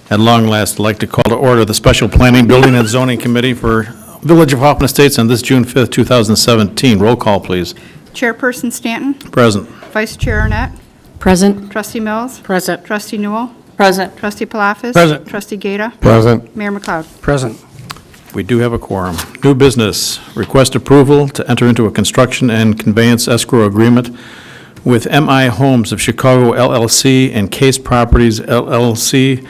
At long last, I'd like to call to order the Special Planning, Building, and Zoning Committee for Village of Hoffman Estates on this June 5th, 2017. Roll call, please. Chairperson Stanton? Present. Vice Chair Arnett? Present. Trustee Mills? Present. Trustee Newell? Present. Trustee Palafis? Present. Trustee Gata? Present. Mayor McLeod? Present. We do have a quorum. New business, request approval to enter into a construction and conveyance escrow agreement with MI Homes of Chicago LLC and Case Properties LLC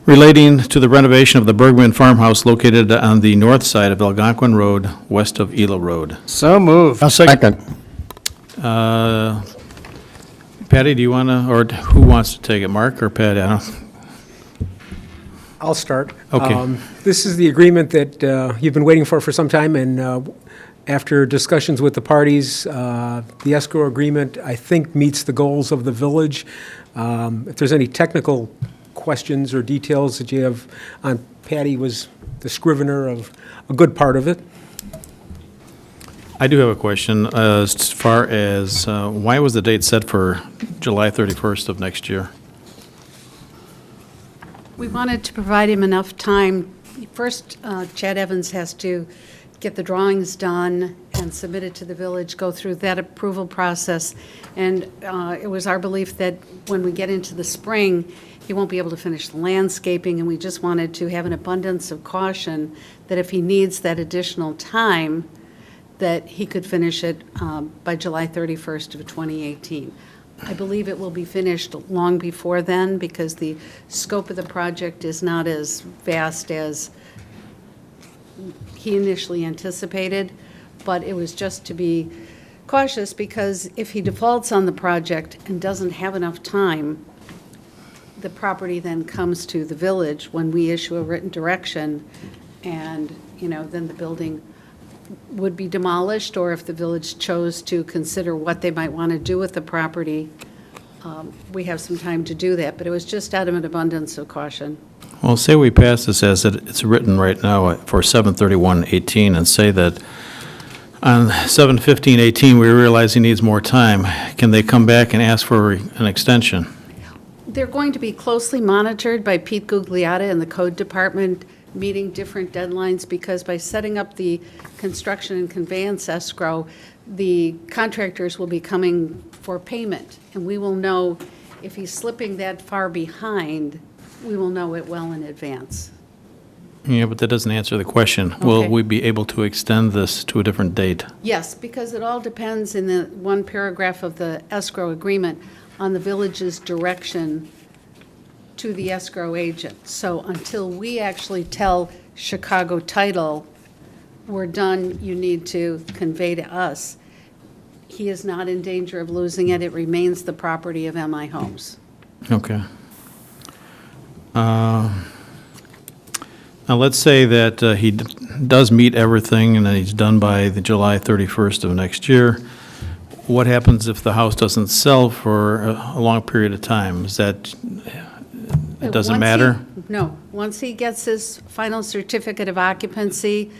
relating to the renovation of the Bergman Farmhouse located on the north side of Algonquin Road, west of Ela Road. So moved. I'll second. Patty, do you want to, or who wants to take it, Mark or Patty? I don't. I'll start. Okay. This is the agreement that you've been waiting for some time, and after discussions with the parties, the escrow agreement, I think, meets the goals of the village. If there's any technical questions or details that you have on, Patty was the scrivener of a good part of it. I do have a question as far as why was the date set for July 31st of next year? We wanted to provide him enough time. First, Chad Evans has to get the drawings done and submit it to the village, go through that approval process. And it was our belief that when we get into the spring, he won't be able to finish the landscaping, and we just wanted to have an abundance of caution that if he needs that additional time, that he could finish it by July 31st of 2018. I believe it will be finished long before then because the scope of the project is not as vast as he initially anticipated, but it was just to be cautious because if he defaults on the project and doesn't have enough time, the property then comes to the village when we issue a written direction, and, you know, then the building would be demolished, or if the village chose to consider what they might want to do with the property, we have some time to do that. But it was just out of an abundance of caution. Well, say we pass this as it's written right now for 7/31/18 and say that on 7/15/18 we realize he needs more time. Can they come back and ask for an extension? They're going to be closely monitored by Pete Gugliotta and the Code Department, meeting different deadlines, because by setting up the construction and conveyance escrow, the contractors will be coming for payment, and we will know if he's slipping that far behind, we will know it well in advance. Yeah, but that doesn't answer the question. Will Okay. we be able to extend this to a different date? Yes, because it all depends in the one paragraph of the escrow agreement on the village's direction to the escrow agent. So until we actually tell Chicago Title, we're done, you need to convey to us, he is not in danger of losing it. It remains the property of MI Homes. Okay. Now, let's say that he does meet everything and that he's done by the July 31st of next year. What happens if the house doesn't sell for a long period of time? Is that, it doesn't Once matter? No. Once he gets his final certificate of occupancy,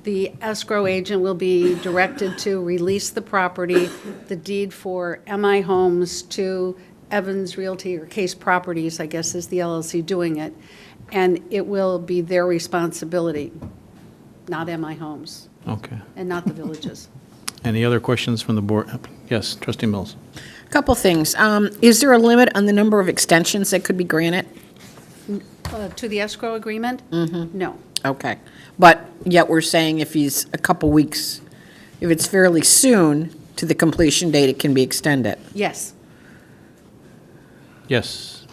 the escrow agent will be directed to release the property, the deed for MI Homes to Evans Realty or Case Properties, I guess is the LLC doing it, and it will be their responsibility, not MI Homes, Okay. and not the village's. Any other questions from the board? Yes, Trustee Mills. Couple things. Is there a limit on the number of extensions that could be granted? To the escrow agreement? No. Okay. But yet we're saying if he's a couple weeks, if it's fairly soon to the completion date, it can be extended. Yes. Yes.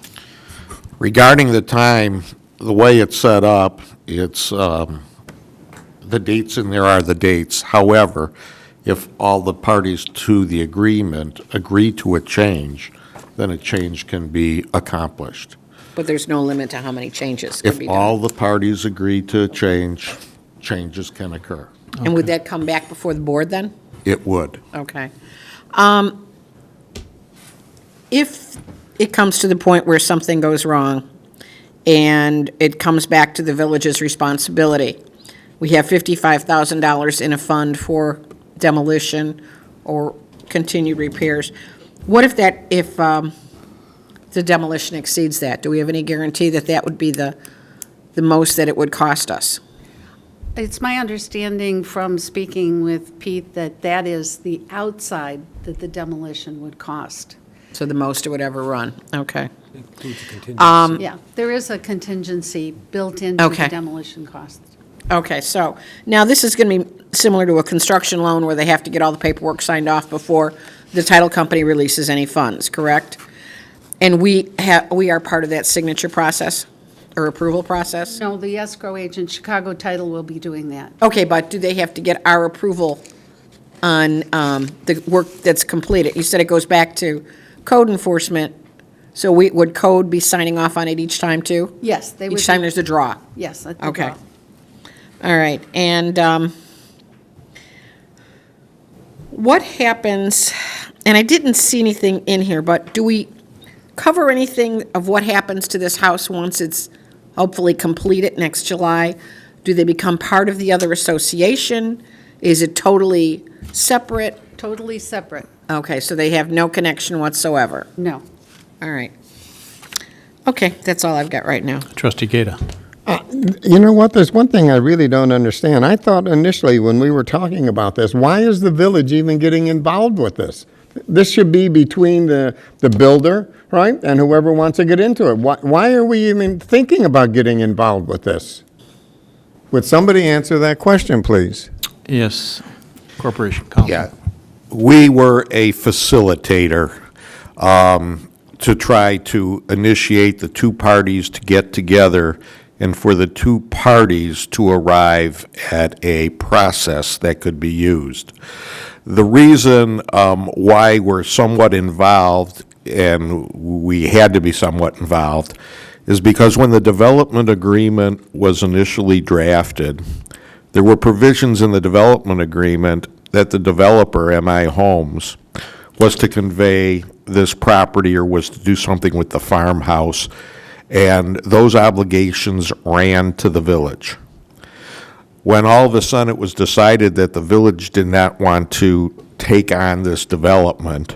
Regarding the time, the way it's set up, it's, the dates in there are the dates. However, if all the parties to the agreement agree to a change, then a change can be accomplished. But there's no limit to how many changes could If be done. all the parties agree to a change, changes can occur. And would that come back before the board then? It would. Okay. If it comes to the point where something goes wrong and it comes back to the village's responsibility, we have $55,000 in a fund for demolition or continued repairs. What if the demolition exceeds that? Do we have any guarantee that that would be the most that it would cost us? It's my understanding from speaking with Pete that that is the outside that the demolition would cost. So the most it would ever run, okay. Includes a contingency. Yeah, there is a contingency built into Okay. the demolition cost. Okay, so now this is going to be similar to a construction loan where they have to get all the paperwork signed off before the title company releases any funds, correct? And we are part of that signature process or approval process? No, the escrow agent, Chicago Title, will be doing that. Okay, but do they have to get our approval on the work that's completed? You said it goes back to code enforcement, so would code be signing off on it each time too? Yes, they would. Each time there's a draw? Yes. at the Okay. draw. All right, and what happens, and I didn't see anything in here, but do we cover anything of what happens to this house once it's hopefully completed next July? Do they become part of the other association? Is it totally separate? Totally separate. Okay, so they have no connection whatsoever. No. All right. Okay, that's all I've got right now. Trustee Gata. You know what? There's one thing I really don't understand. I thought initially when we were talking about this, why is the village even getting involved with this? This should be between the builder, right, and whoever wants to get into it. Why are we even thinking about getting involved with this? Would somebody answer that question, please? Yes, Corporation Counsel. Yeah, we were a facilitator to try to initiate the two parties to get together and for the two parties to arrive at a process that could be used. The reason why we're somewhat involved, and we had to be somewhat involved, is because when the development agreement was initially drafted, there were provisions in the development agreement that the developer, MI Homes, was to convey this property or was to do something with the farmhouse, and those obligations ran to the village. When all of a sudden it was decided that the village did not want to take on this development,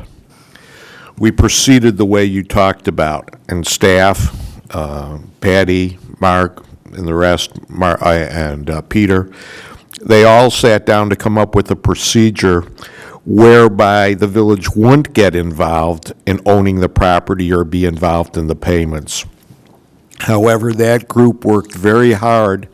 we proceeded the way you talked about, and staff, Patty, Mark, and the rest, and Peter, they all sat down to come up with a procedure whereby the village wouldn't get involved in owning the property or be involved in the payments. However, that group worked very hard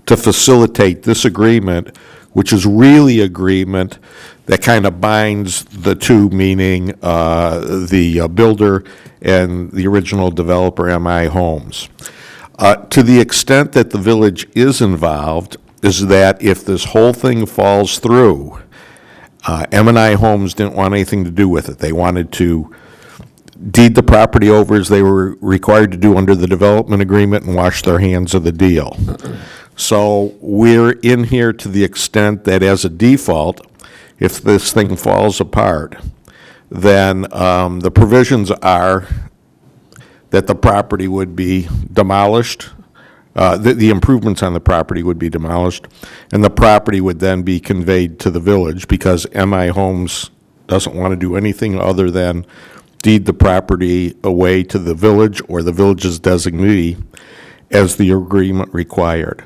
to facilitate this agreement, which is really agreement that kind of binds the two, meaning the builder and the original developer, MI Homes. To the extent that the village is involved, is that if this whole thing falls through, M&I Homes didn't want anything to do with it. They wanted to deed the property over as they were required to do under the development agreement and wash their hands of the deal. So we're in here to the extent that as a default, if this thing falls apart, then the provisions are that the property would be demolished, the improvements on the property would be demolished, and the property would then be conveyed to the village because MI Homes doesn't want to do anything other than deed the property away to the village or the village's designee as the agreement required.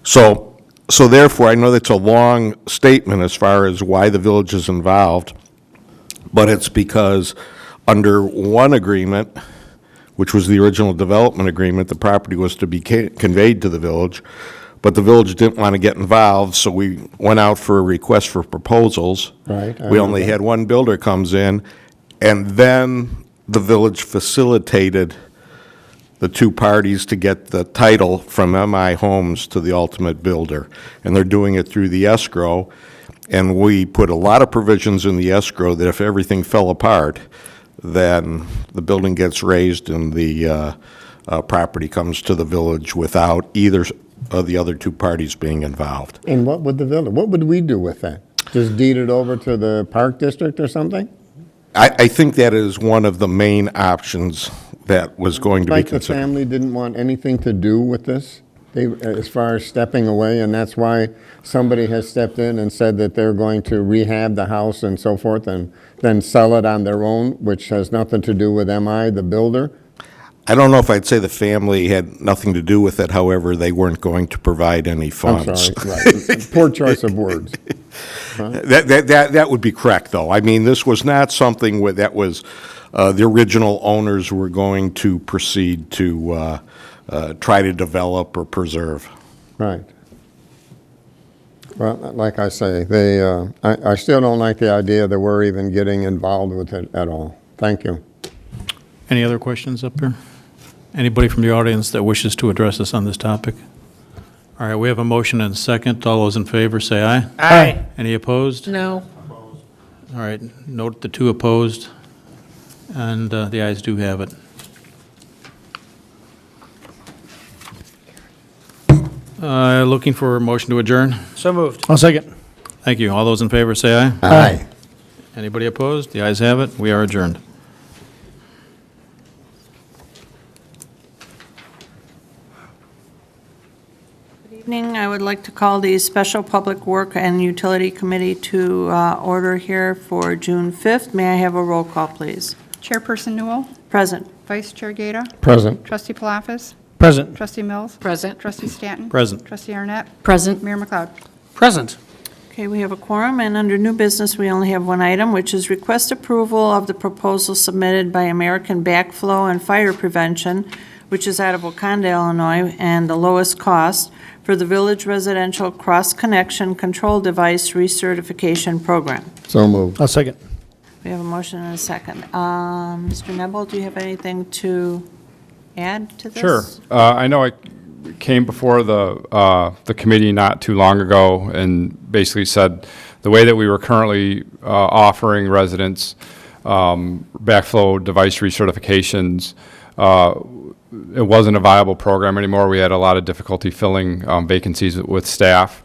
So therefore, I know that's a long statement as far as why the village is involved, but it's because under one agreement, which was the original development agreement, the property was to be conveyed to the village, but the village didn't want to get involved, so we went out for a request for proposals. Right, I We know only that. had one builder comes in, and then the village facilitated the two parties to get the title from MI Homes to the ultimate builder. And they're doing it through the escrow, and we put a lot of provisions in the escrow that if everything fell apart, then the building gets raised and the property comes to the village without either of the other two parties being involved. And what would we do with that? Just deed it over to the park district or something? I think that is one of the main options that was going to be Like the considered. family didn't want anything to do with this, as far as stepping away, and that's why somebody has stepped in and said that they're going to rehab the house and so forth, and then sell it on their own, which has nothing to do with MI, the builder? I don't know if I'd say the family had nothing to do with it, however, they weren't going to provide any I'm funds. sorry, right. Poor choice of words. That would be correct, though. I mean, this was not something that was, the original owners were going to proceed to try to develop or preserve. Right. Well, like I say, I still don't like the idea that we're even getting involved with it at all. Thank you. Any other questions up here? Anybody from the audience that wishes to address us on this topic? All right, we have a motion and a second. All those in favor, say aye. Aye. Any opposed? No. All right, note the 2 opposed, and the ayes do have it. Looking for a motion to adjourn? So moved. I'll second. Thank you. All those in favor, say aye. Aye. Anybody opposed? The ayes have it. We are adjourned. Evening, I would like to call the Special Public Work and Utility Committee to order here for June 5th. May I have a roll call, please? Chairperson Newell, Present. Vice Chair Gata, Present. Trustee Palafis, Present. Trustee Mills, Present. Trustee Stanton. Present. Trustee Arnett, Present. Mayor McLeod. Present. Okay, we have a quorum, and under new business, we only have one item, which is request approval of the proposal submitted by American Backflow and Fire Prevention, which is out of Wakanda, Illinois, and the lowest cost for the Village Residential Cross-Connection Control Device Recertification Program. So moved. I'll second. We have a motion and a second. Mr. Nebel, do you have anything to add to this? Sure. I know I came before the committee not too long ago and basically said the way that we were currently offering residents backflow device recertifications, it wasn't a viable program anymore. We had a lot of difficulty filling vacancies with staff.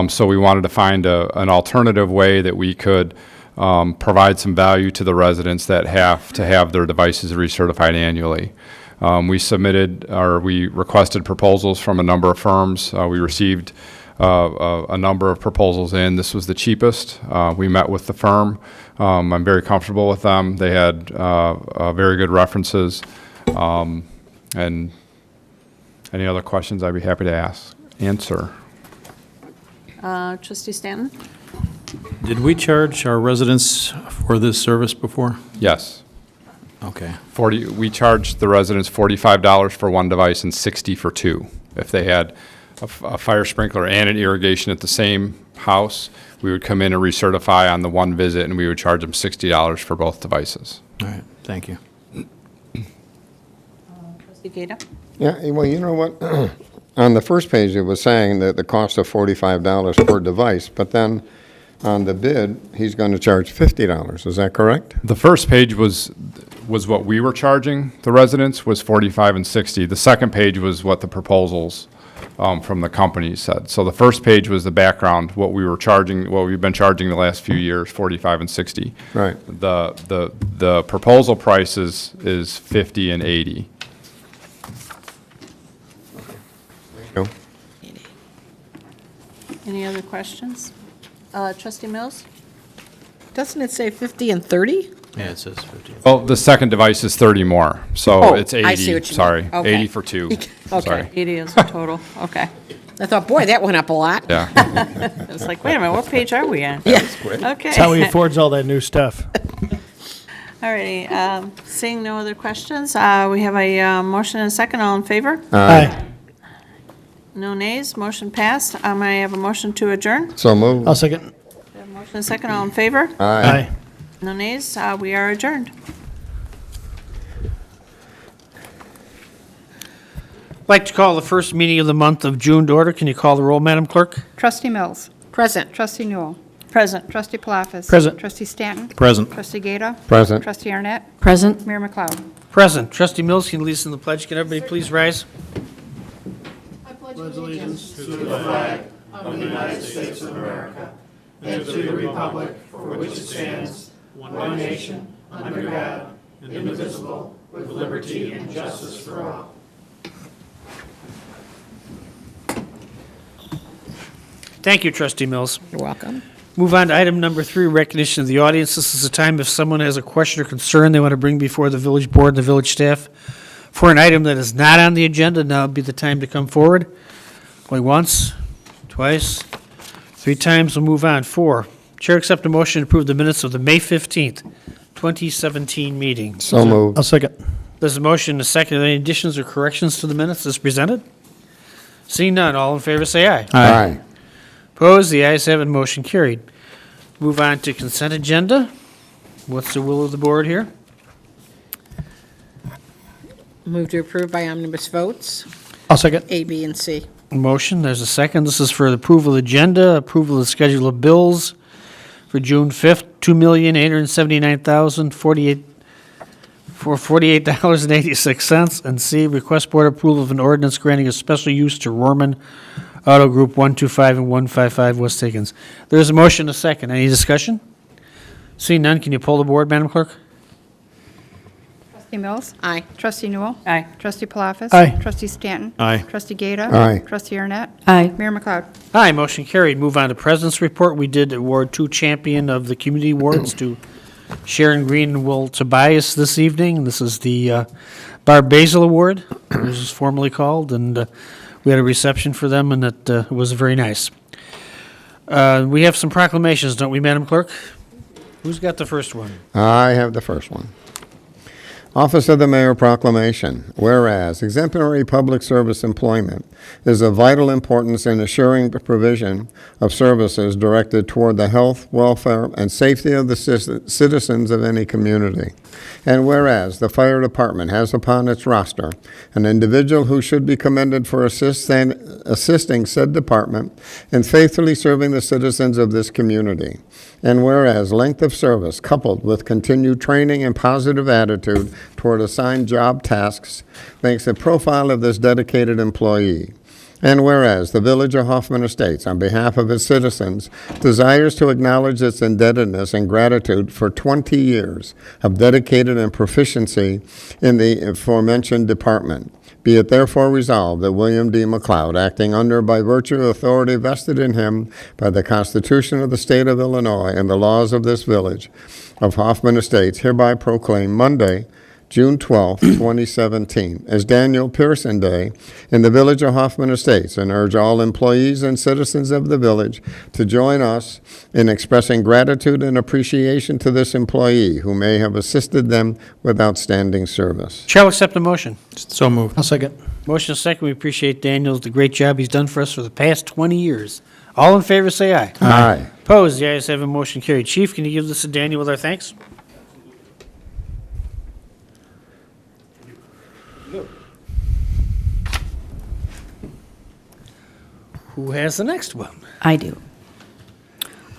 So we wanted to find an alternative way that we could provide some value to the residents that have to have their devices recertified annually. We requested proposals from a number of firms. We received a number of proposals in. This was the cheapest. We met with the firm. I'm very comfortable with them. They had very good references. And any other questions, I'd be happy to answer. Trustee Stanton? Did we charge our residents for this service before? Yes. Okay. We charged the residents $45 for one device and $60 for two. If they had a fire sprinkler and an irrigation at the same house, we would come in and recertify on the one visit, and we would charge them $60 for both devices. All right, thank you. Trustee Gata? Yeah, well, you know what? On the first page, it was saying that the cost of $45 per device, but then on the bid, he's going to charge $50. Is that correct? The first page was what we were charging the residents, was $45 and $60. The second page was what the proposals from the company said. So the first page was the background, what we were charging, what we've been charging the last few years, $45 and $60. Right. The proposal price is $50 and $80. No. Any other questions? Trustee Mills? Doesn't it say 50 and 30? Yeah, it says 50. Well, the second device is 30 more, so Oh, it's 80. I see what you mean. Sorry, Okay. 80 for two. Okay. Sorry. 80 is the total, okay. I thought, boy, that went up a lot. Yeah. I was like, wait a minute, what page are we on? Yeah. Okay. That's how he affords all that new stuff. All righty, seeing no other questions, we have a motion and a second. All in favor? Aye. No nays, motion passed. May I have a motion to adjourn? So moved. I'll second. We have a motion and a second. All in favor? Aye. No nays, we are adjourned. I'd like to call the first meeting of the month of June to order. Can you call the roll, Madam Clerk? Trustee Mills, Present. Trustee Newell, Present. Trustee Palafis. Present. Trustee Stanton. Present. Trustee Gata. Present. Trustee Arnett, Present. Mayor McLeod. Present. Trustee Mills, can you lead us in the pledge? Can everybody please rise? Thank you, Trustee Mills. You're welcome. Move on to item number 3, recognition of the audience. This is a time if someone has a question or concern they want to bring before the village board and the village staff For an item that is not on the agenda, now would be the time to come forward. Going once, twice, 3 times, we'll move on. 4, Chair accept a motion to approve the minutes of the May 15th, 2017 meeting. So moved. I'll second. There's a motion and a second. Any additions or corrections to the minutes as presented? Seeing none, all in favor say aye. Aye. Opposed, the ayes have it, motion carried. Move on to consent agenda. What's the will of the board here? Move to approve by omnibus votes, I'll second. A, B, and C. Motion, there's a second. This is for the approval of the agenda, approval of the schedule of bills for June 5th, $2,879,048 for $48.86. And C, request board approval of an ordinance granting a special use to Rorman Auto Group 125 and 155 West Higgins. There's a motion, a second. Any discussion? Seeing none, can you pull the board, Madam Clerk? Trustee Mills? Aye. Trustee Newell? Aye. Trustee Palafis? Aye. Trustee Stanton? Aye. Trustee Gata? Aye. Trustee Arnett? Aye. Mayor McLeod? Aye, motion carried. Move on to President's Report. We did award 2 champion of the community awards to Sharon Green and Will Tobias this evening. This is the Barb Basil Award, as it's formally called, and we had a reception for them, and it was very nice. We have some proclamations, don't we, Madam Clerk? Who's got the first one? I have the first one. Office of the Mayor Proclamation. Whereas exemplary public service employment is of vital importance in assuring the provision of services directed toward the health, welfare, and safety of the citizens of any community. And whereas the fire department has upon its roster an individual who should be commended for assisting said department in faithfully serving the citizens of this community. And whereas length of service coupled with continued training and positive attitude toward assigned job tasks makes a profile of this dedicated employee. And whereas the Village of Hoffman Estates, on behalf of its citizens, desires to acknowledge its indebtedness and gratitude for 20 years of dedicated and proficiency in the aforementioned department. Be it therefore resolved that William D. McLeod, acting under by virtue of authority vested in him by the Constitution of the State of Illinois and the laws of this Village of Hoffman Estates, hereby proclaim Monday, June 12, 2017, as Daniel Pearson Day in the Village of Hoffman Estates, and urge all employees and citizens of the village to join us in expressing gratitude and appreciation to this employee who may have assisted them with outstanding service. Chair will accept the motion. So moved. I'll second. Motion is second. We appreciate Daniel's, the great job he's done for us for the past 20 years. All in favor, say aye. Aye. Opposed, the ayes have a motion carried. Chief, can you give this to Daniel with our thanks? Who has the next one? I do.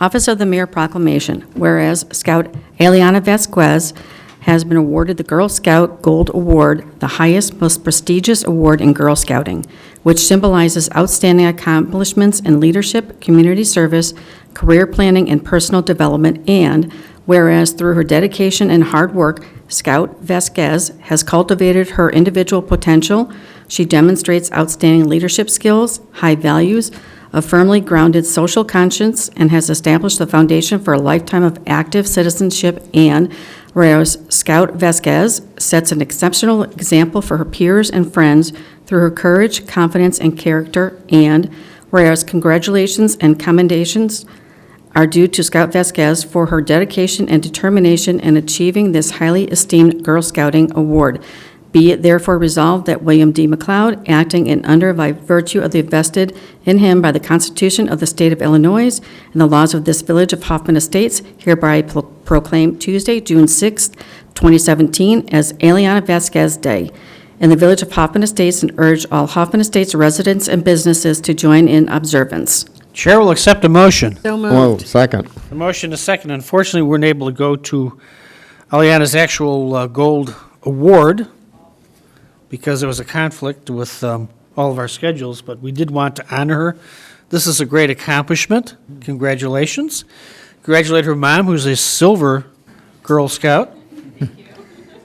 Office of the Mayor Proclamation. Whereas Scout Eliana Vasquez has been awarded the Girl Scout Gold Award, the highest, most prestigious award in Girl Scouting, which symbolizes outstanding accomplishments in leadership, community service, career planning, and personal development. And whereas through her dedication and hard work, Scout Vasquez has cultivated her individual potential. She demonstrates outstanding leadership skills, high values, a firmly grounded social conscience, and has established the foundation for a lifetime of active citizenship. And whereas Scout Vasquez sets an exceptional example for her peers and friends through her courage, confidence, and character. And whereas congratulations and commendations are due to Scout Vasquez for her dedication and determination in achieving this highly esteemed Girl Scouting Award. Be it therefore resolved that William D. McLeod, acting in under by virtue of the vested in him by the Constitution of the State of Illinois and the laws of this Village of Hoffman Estates, hereby proclaim Tuesday, June 6, 2017, as Eliana Vasquez Day in the Village of Hoffman Estates, and urge all Hoffman Estates residents and businesses to join in observance. Chair will accept a motion. So moved. Whoa, second. The motion is second. Unfortunately, we weren't able to go to Aliana's actual gold award because there was a conflict with all of our schedules, but we did want to honor her. This is a great accomplishment. Congratulations. Congratulate her mom, who's a silver Girl Scout.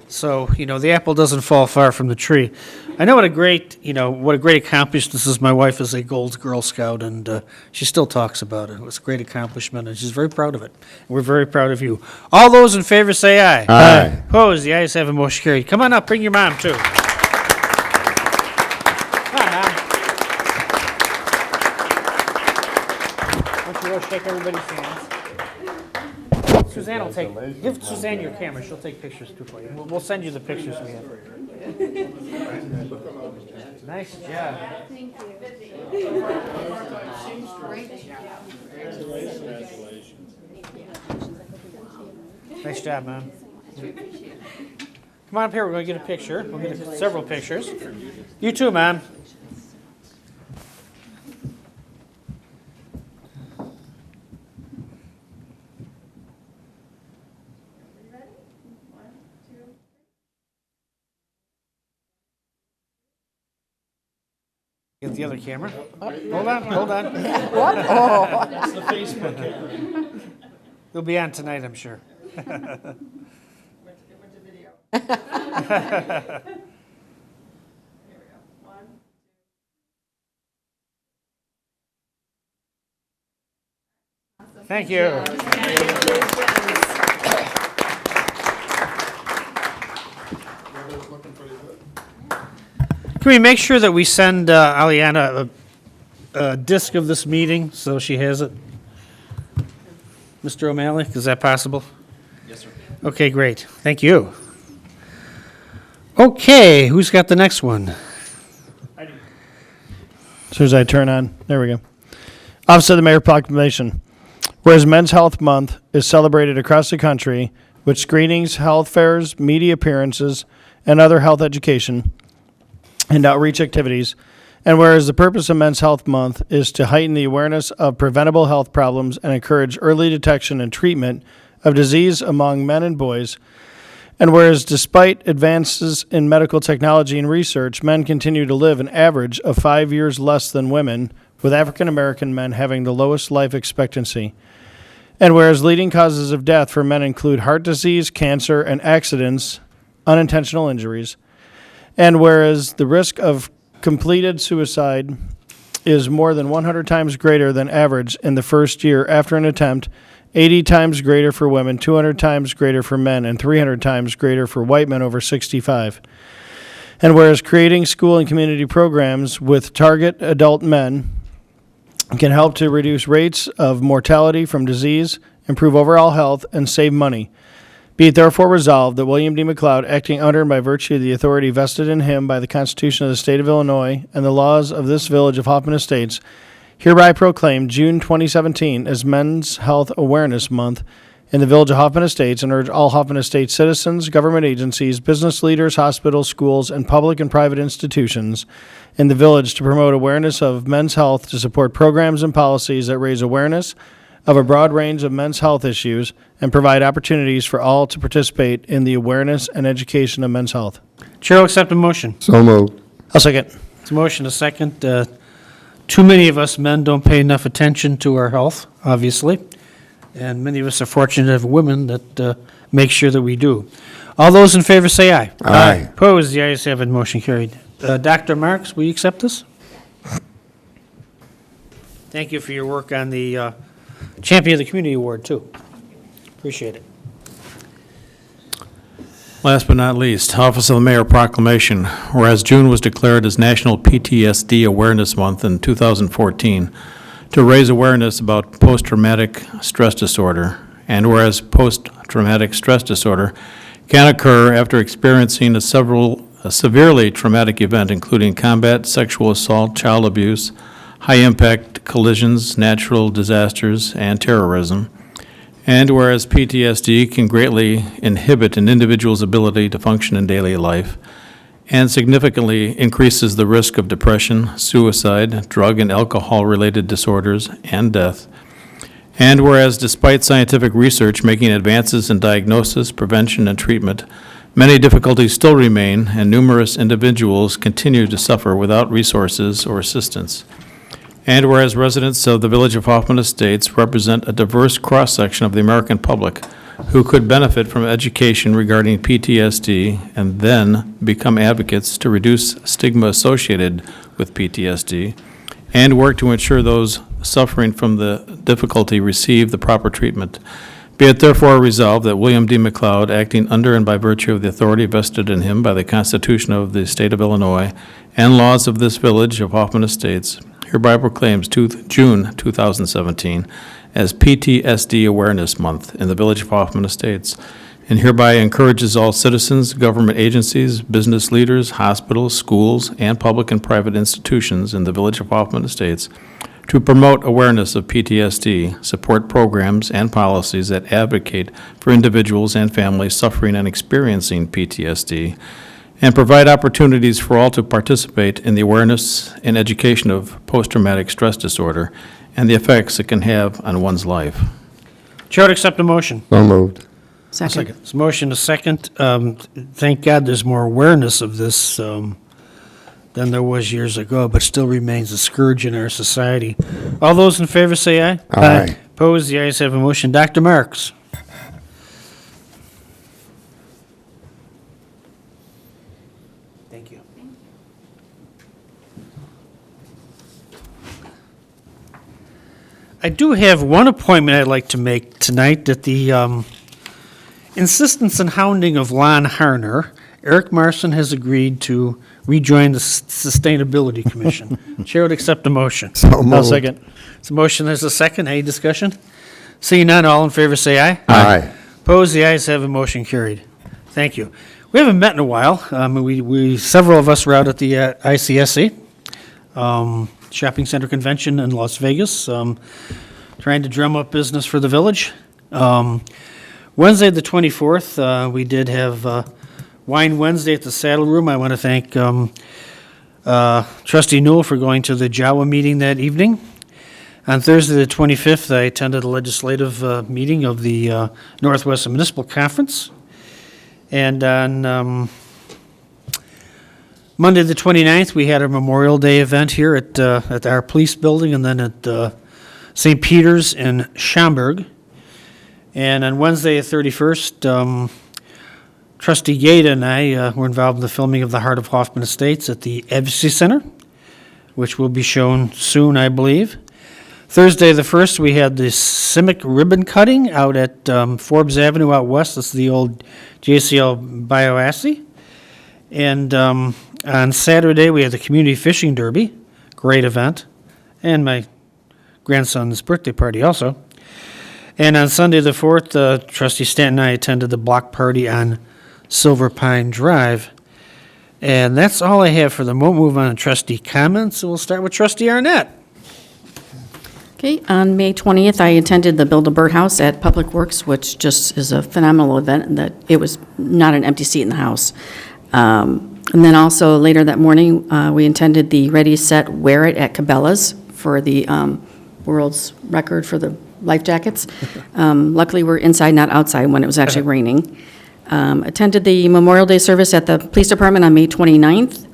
So, the apple doesn't fall far from the tree. I know what a great accomplishment this is. My wife is a gold Girl Scout, and she still talks about it. It was a great accomplishment, and she's very proud of it. We're very proud of you. All those in favor say aye. Aye. Opposed, the ayes have a motion carried. Come on up, bring your mom, too. We'll shake everybody's hands. Suzanne will give Suzanne your camera, she'll take pictures too for you. We'll send you the pictures we have. Nice job. Thank you. Nice job, man. Come on up here, we're going to get a picture. We'll get several pictures. You too, man. Get the other camera. Hold on. What? Oh. That's the Facebook camera. It'll be on tonight, I'm sure. Thank you. Can we make sure that we send Aliana a disc of this meeting so she has it? Mr. O'Malley, is that possible? Yes, sir. Okay, great. Thank you. Okay, who's got the next one? As soon as I turn on, there we go. Office of the Mayor Proclamation. Whereas Men's Health Month is celebrated across the country with screenings, health fairs, media appearances, and other health education and outreach activities, and whereas the purpose of Men's Health Month is to heighten the awareness of preventable health problems and encourage early detection and treatment of disease among men and boys, and whereas despite advances in medical technology and research, men continue to live an average of 5 years less than women, with African American men having the lowest life expectancy. And whereas leading causes of death for men include heart disease, cancer, and accidents, unintentional injuries, and whereas the risk of completed suicide is more than 100 times greater than average in the first year after an attempt, 80 times greater for women, 200 times greater for men, and 300 times greater for white men over 65. And whereas creating school and community programs with target adult men can help to reduce rates of mortality from disease, improve overall health, and save money. Be it therefore resolved that William D. McLeod, acting under and by virtue of the authority vested in him by the Constitution of the State of Illinois and the laws of this village of Hoffman Estates, hereby proclaim June 2017 as Men's Health Awareness Month in the village of Hoffman Estates, and urge all Hoffman Estates citizens, government agencies, business leaders, hospitals, schools, and public and private institutions in the village to promote awareness of men's health, to support programs and policies that raise awareness of a broad range of men's health issues, and provide opportunities for all to participate in the awareness and education of men's health. Chair will accept a motion. So moved. I'll second. It's a motion, a second. Too many of us men don't pay enough attention to our health, obviously, and many of us are fortunate to have women that make sure that we do. All those in favor say aye. Aye. Opposed, the ayes have it, motion carried. Dr. Marks, will you accept this? Thank you for your work on the Champion of the Community Award, too. Appreciate it. Last but not least, Office of the Mayor Proclamation. Whereas June was declared as National PTSD Awareness Month in 2014 to raise awareness about post-traumatic stress disorder, and whereas post-traumatic stress disorder can occur after experiencing a severely traumatic event, including combat, sexual assault, child abuse, high-impact collisions, natural disasters, and terrorism. And whereas PTSD can greatly inhibit an individual's ability to function in daily life and significantly increases the risk of depression, suicide, drug and alcohol-related disorders, and death. And whereas despite scientific research making advances in diagnosis, prevention, and treatment, many difficulties still remain, and numerous individuals continue to suffer without resources or assistance. And whereas residents of the village of Hoffman Estates represent a diverse cross-section of the American public who could benefit from education regarding PTSD and then become advocates to reduce stigma associated with PTSD and work to ensure those suffering from the difficulty receive the proper treatment. Be it therefore resolved that William D. McLeod, acting under and by virtue of the authority vested in him by the Constitution of the State of Illinois and laws of this village of Hoffman Estates, hereby proclaims June 2017 as PTSD Awareness Month in the Village of Hoffman Estates, and hereby encourages all citizens, government agencies, business leaders, hospitals, schools, and public and private institutions in the Village of Hoffman Estates to promote awareness of PTSD, support programs and policies that advocate for individuals and families suffering and experiencing PTSD, and provide opportunities for all to participate in the awareness and education of post-traumatic stress disorder and the effects it can have on one's life. Chair would accept a motion. So moved. Second. There's a motion, a second. Thank God there's more awareness of this than there was years ago, but still remains a scourge in our society. All those in favor say aye. Aye. Opposed? The ayes have a motion. Dr. Marks. Thank you. I do have one appointment I'd like to make tonight at the insistence and hounding of Lon Harner. Eric Marson has agreed to rejoin the Sustainability Commission. Chair would accept a motion. So I'll moved. second. It's a motion, there's a second. Any discussion? Seeing none, all in favor say aye. Aye. Opposed, the ayes have a motion carried. Thank you. We haven't met in a while. Several of us were out at the ICSC Shopping Center Convention in Las Vegas, trying to drum up business for the village. Wednesday, the 24th, we did have Wine Wednesday at the Saddle Room. I want to thank Trustee Newell for going to the JAWA meeting that evening. On Thursday, the 25th, I attended a legislative meeting of the Northwest Municipal Conference. And on Monday, the 29th, we had a Memorial Day event here at our police building and then at St. Peter's in Schaumburg. And on Wednesday, the 31st, Trustee Gata and I were involved in the filming of The Heart of Hoffman Estates at the Advocacy Center, which will be shown soon, I believe. Thursday, the 1st, we had the Civic ribbon cutting out at Forbes Avenue out west. That's the old JCL Bioassi. And on Saturday, we had the Community Fishing Derby, great event, and my grandson's birthday party also. And on Sunday, the 4th, Trustee Stanton and I attended the block party on Silver Pine Drive. And that's all I have for the moment. Move on to trustee comments. So we'll start with Trustee Arnett. Okay, on May 20th, I attended the Build a Birdhouse at Public Works, which just is a phenomenal event, and that it was not an empty seat in the house. And then also later that morning, we attended the Ready, Set, Wear It at Cabela's for the world's record for the life jackets. Luckily, we're inside, not outside, when it was actually raining. Attended the Memorial Day service at the Police Department on May 29th,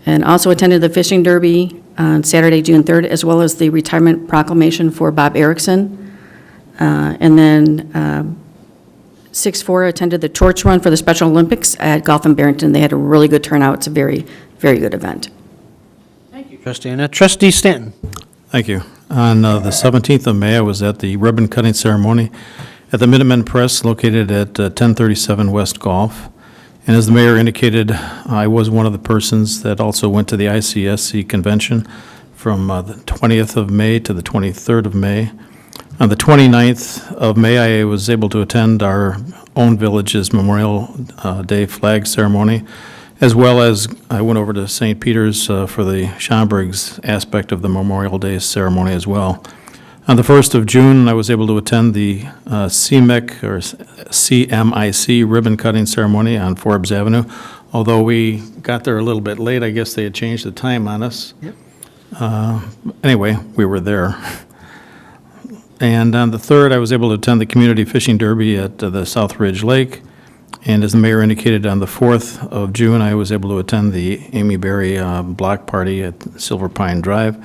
and also attended the Fishing Derby on Saturday, June 3rd, as well as the retirement proclamation for Bob Erickson. And then 6-4 attended the torch run for the Special Olympics at Golf in Barrington. They had a really good turnout. It's a very, very good event. Thank you, Trustee Arnett. Trustee Stanton. Thank you. On the 17th of May, I was at the ribbon cutting ceremony at the Minutemen Press located at 1037 West Golf. And as the mayor indicated, I was one of the persons that also went to the ICSC convention from the 20th of May to the 23rd of May. On the 29th of May, I was able to attend our own village's Memorial Day flag ceremony, as well as I went over to St. Peter's for the Schomburg's aspect of the Memorial Day ceremony as well. On the 1st of June, I was able to attend the CMIC or CMIC ribbon cutting ceremony on Forbes Avenue. Although we got there a little bit late, I guess they had changed the time on us. Yep. Anyway, we were there. And on the 3rd, I was able to attend the Community Fishing Derby at the South Ridge Lake. And as the mayor indicated, on the 4th of June, I was able to attend the Amy Berry block party at Silver Pine Drive.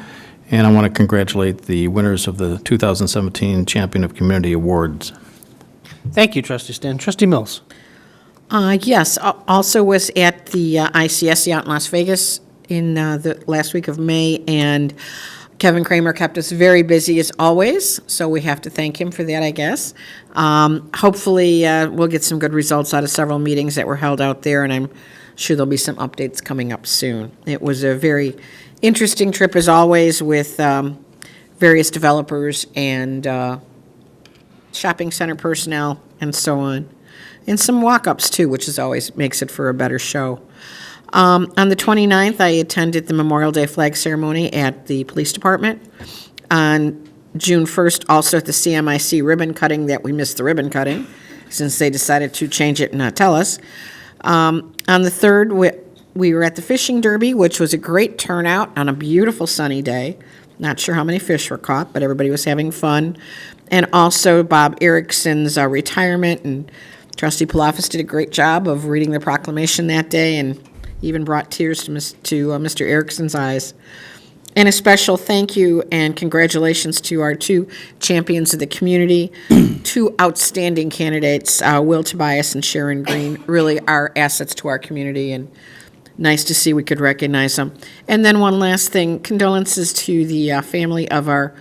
And I want to congratulate the winners of the 2017 Champion of Community Awards. Thank you, Trustee Stanton. Trustee Mills. Yes, also was at the ICSC out in Las Vegas in the last week of May, and Kevin Kramer kept us very busy as always, so we have to thank him for that, I guess. Hopefully, we'll get some good results out of several meetings that were held out there, and I'm sure there'll be some updates coming up soon. It was a very interesting trip as always with various developers and shopping center personnel and so on. And some walk-ups too, which is always makes it for a better show. On the 29th, I attended the Memorial Day flag ceremony at the police department. On June 1st, also at the CMIC ribbon cutting, that we missed the ribbon cutting, since they decided to change it and not tell us. On the 3rd, we were at the fishing derby, which was a great turnout on a beautiful sunny day. Not sure how many fish were caught, but everybody was having fun. And also Bob Erickson's retirement, and Trustee Palafis did a great job of reading the proclamation that day and even brought tears to Mr. Erickson's eyes. And a special thank you and congratulations to our two champions of the community, two outstanding candidates, Will Tobias and Sharon Green, really are assets to our community, and nice to see we could recognize them. And then one last thing, condolences to the family of our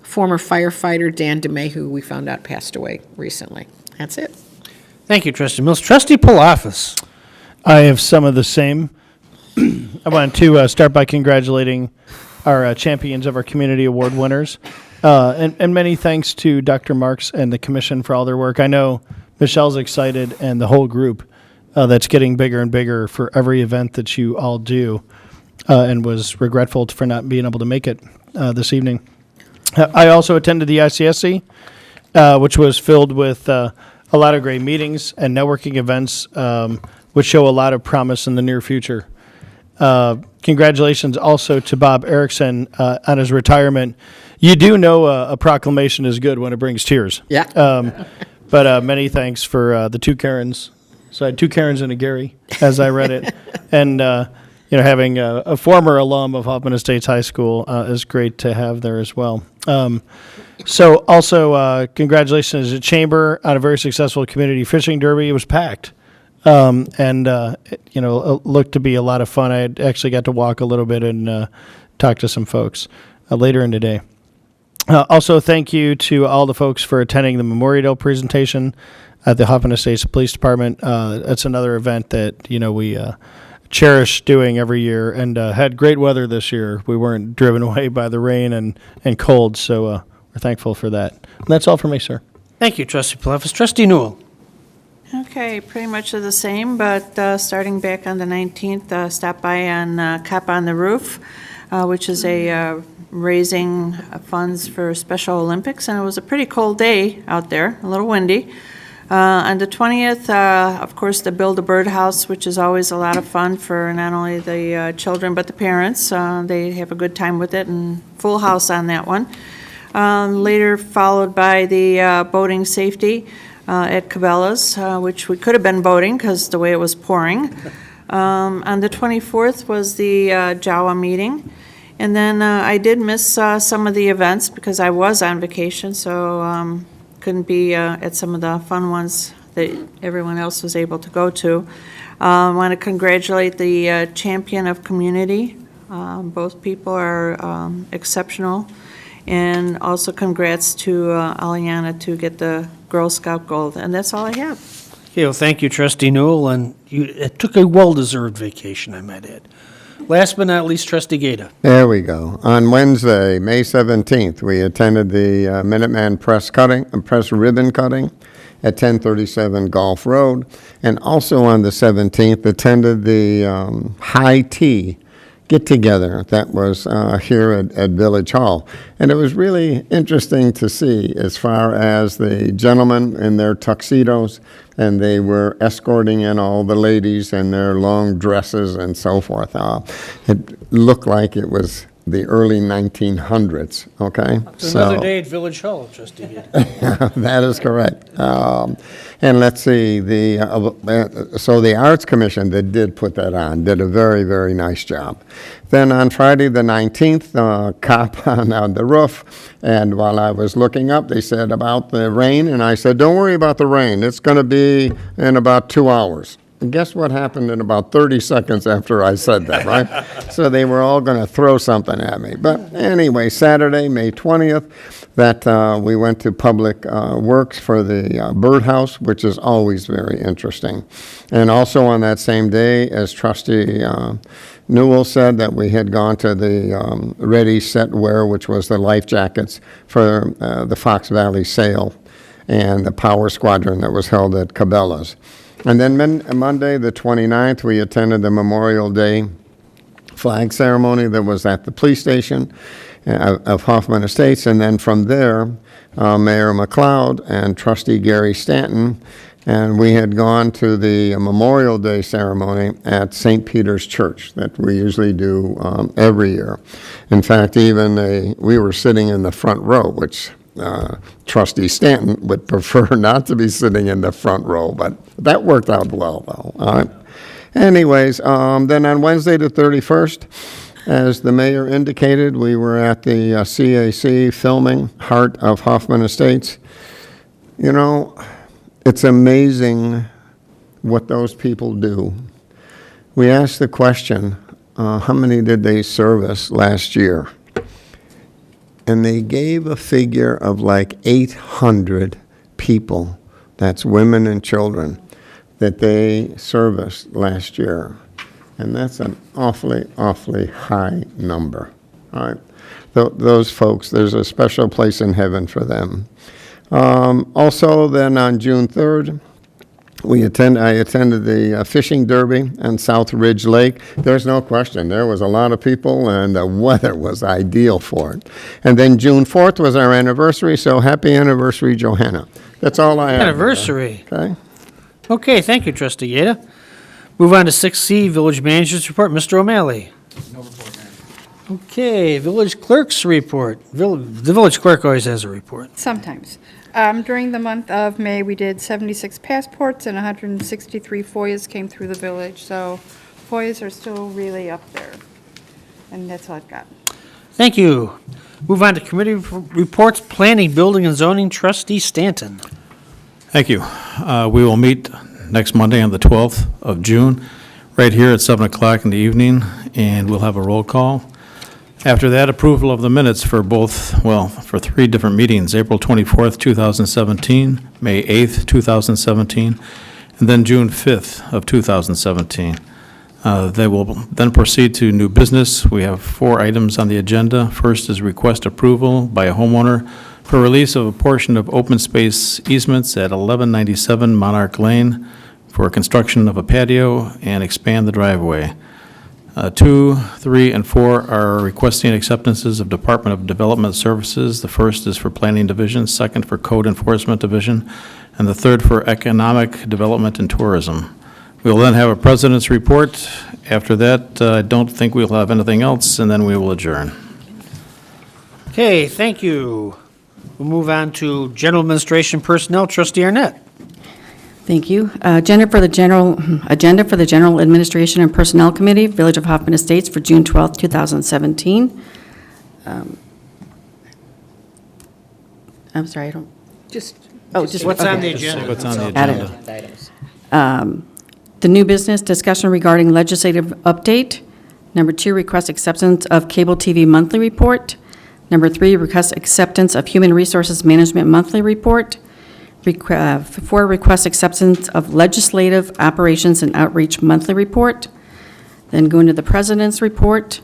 former firefighter, Dan DeMay, who we found out passed away recently. That's it. Thank you, Trustee Mills. Trustee Palafis. I have some of the same. I want to start by congratulating our champions of our community award winners. And many thanks to Dr. Marks and the commission for all their work. I know Michelle's excited and the whole group that's getting bigger and bigger for every event that you all do, and was regretful for not being able to make it this evening. I also attended the ICSC, which was filled with a lot of great meetings and networking events, which show a lot of promise in the near future. Congratulations also to Bob Erickson on his retirement. You do know a proclamation is good when it brings tears. Yeah. But many thanks for the two Karens. So I had two Karens and a Gary as I read it. And, having a former alum of Hoffman Estates High School is great to have there as well. So also congratulations to Chamber on a very successful community fishing derby. It was packed. It looked to be a lot of fun. I actually got to walk a little bit and talk to some folks later in the day. Also, thank you to all the folks for attending the Memorial Day presentation at the Hoffman Estates Police Department. That's another event that, we cherish doing every year, and had great weather this year. We weren't driven away by the rain and cold, so we're thankful for that. And that's all for me, sir. Thank you, Trustee Palafis. Trustee Newell. Okay, pretty much the same, but starting back on the 19th, stop by on Cop on the Roof, which is a raising funds for Special Olympics, and it was a pretty cold day out there, a little windy. On the 20th, of course, the Build a Birdhouse, which is always a lot of fun for not only the children but the parents. They have a good time with it, and full house on that one. Later followed by the boating safety at Cabela's, which we could have been boating because the way it was pouring. On the 24th was the JAWA meeting. And then I did miss some of the events because I was on vacation, so couldn't be at some of the fun ones that everyone else was able to go to. I want to congratulate the champion of community. Both people are exceptional. And also congrats to Aliana to get the Girl Scout Gold. And that's all I have. Okay, well, thank you, Trustee Newell, and it took a well-deserved vacation, I might add. Last but not least, Trustee Gata. There we go. On Wednesday, May 17th, we attended the Minuteman press ribbon cutting at 1037 Gulf Road, and also on the 17th, attended the High Tea get-together that was here at Village Hall. And it was really interesting to see as far as the gentlemen in their tuxedos, and they were escorting in all the ladies in their long dresses and so forth. It looked like it was the early 1900s, okay? It's another day at Village Hall, Trustee Gata. That is correct. And let's see, so the Arts Commission that did put that on did a very, very nice job. Then on Friday the 19th, cop on the roof, and while I was looking up, they said about the rain, and I said, don't worry about the rain. It's going to be in about 2 hours. guess what happened in about 30 seconds after I said that, right? So they were all going to throw something at me. But anyway, Saturday, May 20th, that we went to Public Works for the birdhouse, which is always very interesting. And also on that same day, as Trustee Newell said, that we had gone to the Ready, Set, Wear, which was the life jackets for the Fox Valley sale and the Power Squadron that was held at Cabela's. And then Monday, the 29th, we attended the Memorial Day flag ceremony that was at the police station of Hoffman Estates. And then from there, Mayor McLeod and Trustee Gary Stanton, and we had gone to the Memorial Day ceremony at St. Peter's Church that we usually do every year. In fact, even we were sitting in the front row, which Trustee Stanton would prefer not to be sitting in the front row, but that worked out well, though. All right. Anyways, then on Wednesday the 31st, as the mayor indicated, we were at the CAC filming Heart of Hoffman Estates. You know, it's amazing what those people do. We asked the question, how many did they service last year? And they gave a figure of like 800 people, that's women and children, that they serviced last year. And that's an awfully, awfully high number. All right. Those folks, there's a special place in heaven for them. Also, then on June 3rd, I attended the fishing derby on South Ridge Lake. There's no question, there was a lot of people, and the weather was ideal for it. And then June 4th was our anniversary, so happy anniversary, Johanna. That's all I have. Anniversary. Okay? Okay, thank you, Trustee Gata. Move on to 6C, Village Manager's Report. Mr. O'Malley. No report, Mayor. Okay, Village Clerk's Report. The Village Clerk always has a report. Sometimes. During the month of May, we did 76 passports and 163 FOIAs came through the village. So FOIAs are still really up there. And that's all I've got. Thank you. Move on to committee reports, Planning, Building, and Zoning, Trustee Stanton. Thank you. We will meet next Monday on the 12th of June, right here at 7 o'clock in the evening, and we'll have a roll call. After that, approval of the minutes for for 3 different meetings, April 24th, 2017, May 8th, 2017, and then June 5th of 2017. They will then proceed to new business. We have 4 items on the agenda. First is request approval by a homeowner for release of a portion of open space easements at 1197 Monarch Lane for construction of a patio and expand the driveway. 2, 3, and 4 are requesting acceptances of Department of Development Services. The first is for Planning Division, second for Code Enforcement Division, and the third for Economic Development and Tourism. We'll then have a President's report. After that, I don't think we'll have anything else, and then we will adjourn. Okay, thank you. We'll move on to General Administration Personnel, Trustee Arnett. Thank you. Agenda for the General Administration and Personnel Committee, Village of Hoffman Estates for June 12th, 2017. I'm sorry, I don't... Just What's on the agenda? What's on the Added. agenda? The new business discussion regarding legislative update. Number 2, request acceptance of cable TV monthly report. Number 3, request acceptance of human resources management monthly report. 4, request acceptance of legislative operations and outreach monthly report. Then go into the president's report,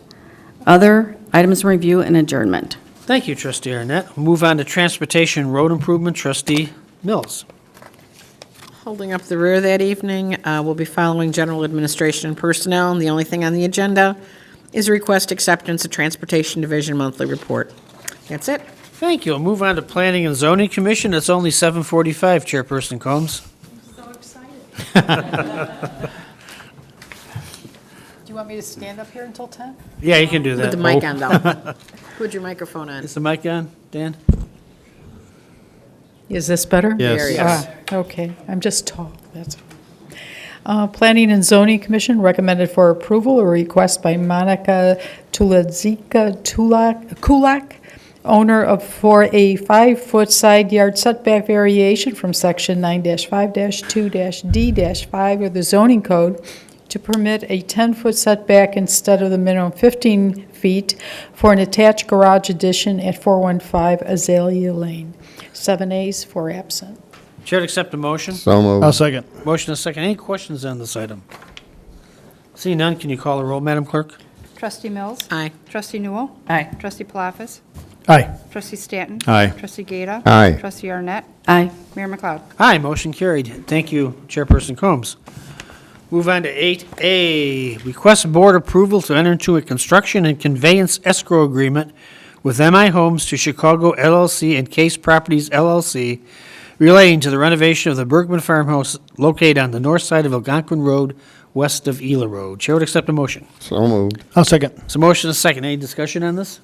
other items in review, and adjournment. Thank you, Trustee Arnett. We'll move on to Transportation Road Improvement, Trustee Mills. holding up the rear that evening. We'll be following General Administration and Personnel, and the only thing on the agenda is request acceptance of Transportation Division monthly report. That's it. Thank you. We'll move on to Planning and Zoning Commission. It's only 7:45, Chairperson Combs. I'm so excited. Do you want me to stand up here until 10? Yeah, you can do that. Put the mic on, though. Put your microphone on. Is the mic on, Dan? Is this better? Yes. There you go. Okay, I'm just tall, that's all. Planning and Zoning Commission recommended for approval a request by Monica Kulak for a 5-foot side yard setback variation from Section 9-5-2-D-5 of the zoning code to permit a 10-foot setback instead of the minimum 15 feet for an attached garage addition at 415 Azalea Lane. 7 ayes, 4 absent. Chair to accept the motion. So moved. I'll second. Motion is second. Any questions on this item? Seeing none, can you call the roll, Madam Clerk? Trustee Mills? Aye. Trustee Newell? Aye. Trustee Palafis? Aye. Trustee Stanton? Aye. Trustee Gata? Aye. Trustee Arnett? Aye. Mayor McLeod? Aye, motion carried. Thank you, Chairperson Combs. Move on to 8A, request board approval to enter into a construction and conveyance escrow agreement with MI Homes to Chicago LLC and Case Properties LLC relating to the renovation of the Bergman Farmhouse located on the north side of Algonquin Road, west of Ela Road. Chair would accept a motion. So moved. I'll second. So motion is second. Any discussion on this?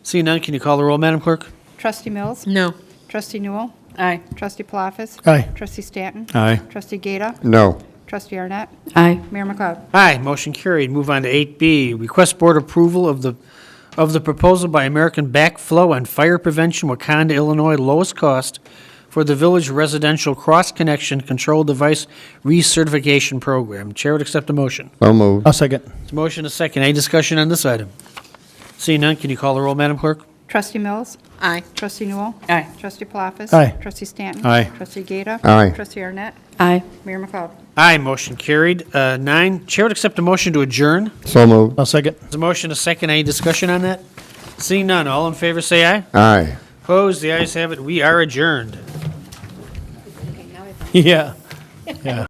Seeing none, can you call the roll, Madam Clerk? Trustee Mills? No. Trustee Newell? Aye. Trustee Palafis? Aye. Trustee Stanton? Aye. Trustee Gata? No. Trustee Arnett? Aye. Mayor McLeod? Aye, motion carried. Move on to 8B, request board approval of the proposal by American Backflow and Fire Prevention, Wakanda, Illinois, lowest cost for the village residential cross-connection control device recertification program. Chair would accept a motion. So moved. I'll second. Motion is second. Any discussion on this item? Seeing none, can you call the roll, Madam Clerk? Trustee Mills? Aye. Trustee Newell? Aye. Trustee Palafis? Aye. Trustee Stanton? Aye. Trustee Gata? Aye. Trustee Arnett? Aye. Mayor McLeod? Aye, motion carried. 9, Chair would accept a motion to adjourn. So moved. I'll second. There's a motion, a second. Any discussion on that? Seeing none, all in favor say aye. Aye. Opposed, the ayes have it. We are adjourned. Yeah. Yeah.